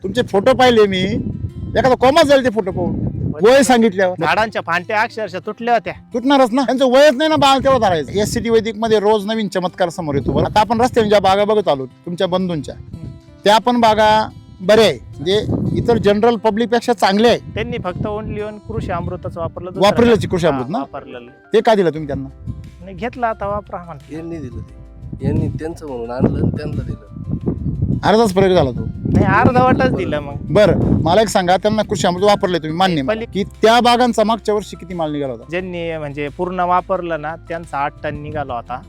तुमचे फोटो पाहिले मी, एखादा कॉमा जाईल ते फोटो पाहून वय सांगितल्यावर झाडांच्या फांट्या अक्षरशः तुटल्या होत्या. तुटणारच ना, त्यांचं वयच नाही ना बाळ तेवढं धरायचं. SCT वैदिक मध्ये रोज नवीन चमत्कार समोर येतो. बरं आता आपण रस्त्याने ज्या बागा बघत आलो तुमच्या बंधूंच्या, त्या पण बागा बरे आहे, म्हणजे इतर जनरल पब्लिक पेक्षा चांगले आहे. त्यांनी फक्त ओनली ओन कृषी अमृताचं वापरलं. वापरलेलं कृषी अमृत ना, वापरलेलं ते का दिलं तुम्ही त्यांना? नाही घेतलं आता वापरा म्हणते. यांनी दिलं ते, यांनी त्यांचं म्हणून आणलं आणि त्यांना दिलं. अर्धाच प्रयोग झाला तो. नाही अर्धवटच दिलं. मग बरं मला एक सांगा, त्यांना कृषी अमृत वापरले तुम्ही, मान्य आहे की त्या बागांचा मागच्या वर्षी किती माल निघाला होता? ज्यांनी म्हणजे पूर्ण वापरलं ना त्यांचा 8 टन निघाला होता,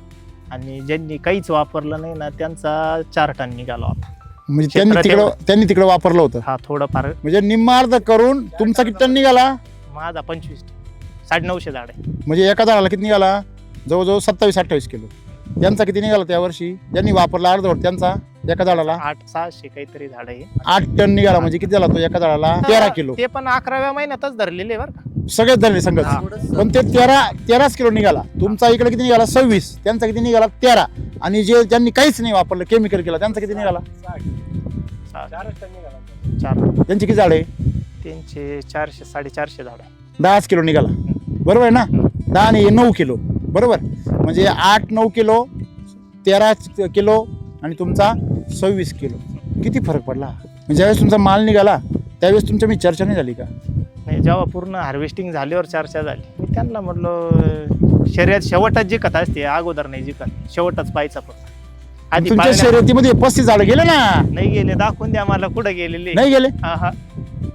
आणि ज्यांनी काहीच वापरलं नाही ना त्यांचा 4 टन निघाला होता. म्हणजे त्यांनी तिकडे वापरलं होतं. हा थोडंफार म्हणजे निम्मा अर्ध करून तुमचा किती टन निघाला? माझा 25 950 झाड आहे. म्हणजे एका झाडाला किती निघाला? जवळजवळ 27-28 किलो. त्यांचा किती निघाला त्या वर्षी? ज्यांनी वापरला अर्धवट त्यांचा एका झाडाला 800-600 काहीतरी झाड आहे. 8 टन निघाला. म्हणजे किती झाला तो एका झाडाला? 13 किलो. ते पण 11व्या महिन्यातच धरलेले बरं का. सगळेच धरले संगत. पण ते 13 किलो निघाला. तुमचा इकडे किती निघाला? 26. त्यांचा किती निघाला? 13. आणि जे ज्यांनी काहीच नाही वापरलं, केमिकल केलं, त्यांचा किती निघाला? 4. त्यांची किती झाड आहे? त्यांचे 400-450 झाड आहे. 10 किलो निघाला. बरोबर आहे ना? 10 आणि 9 किलो. बरोबर. म्हणजे 8-9 किलो, 13 किलो आणि तुमचा 26 किलो. किती फरक पडला? म्हणजे ज्यावेळेस तुमचा माल निघाला त्यावेळेस तुमच्या मी चर्चा नाही झाली का? नाही, जेव्हा पूर्ण हार्वेस्टिंग झाल्यावर चर्चा झाली. मी त्यांना म्हटलं शर्यत शेवटच जिंकत असते, अगोदर नाही जिंकत, शेवटच पाहायचा फक्त. आधी तुमच्या पाळण्यात शर्यतीमध्ये 35 झाडं गेले ना? नाही गेले. दाखवून द्या मला कुठं गेलेले. नाही गेले? हा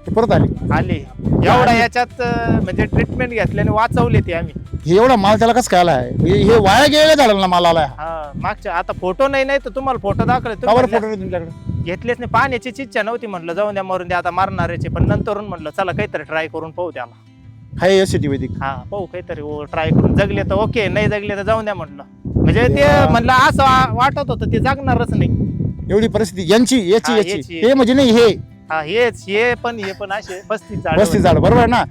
ते परत आले. आले. एवढा याच्यात म्हणजे ट्रीटमेंट घेतल्याने वाचवले ते आम्ही. हे एवढा माल त्याला कसं काय आला आहे? हे वाया गेलेलं झालं ना माल आला. हा मागच्या आता फोटो नाही तर तुम्हाला फोटो दाखवले. का बरं फोटो नाही तुमच्याकडे? घेतलेच नाही. पाण्याची इच्छा नव्हती. म्हटलं जाऊन द्या, मरून द्या, आता मारणाऱ्याचे. पण नंतरून म्हटलं चला काहीतरी ट्राय करून पाहू त्याला. हाय SCT वैदिक. हा पाहू काहीतरी ट्राय करून. जगले तर ओके, नाही जगले तर जाऊन द्या म्हटलं. म्हणजे ते म्हणलं असं वाटत होतं ते जगणारच नाही. एवढी परिस्थिती यांची हा, याची याची. हे म्हणजे नाही हे हा हे पण असे 35 झाड. 35 झाड. बरोबर आहे ना?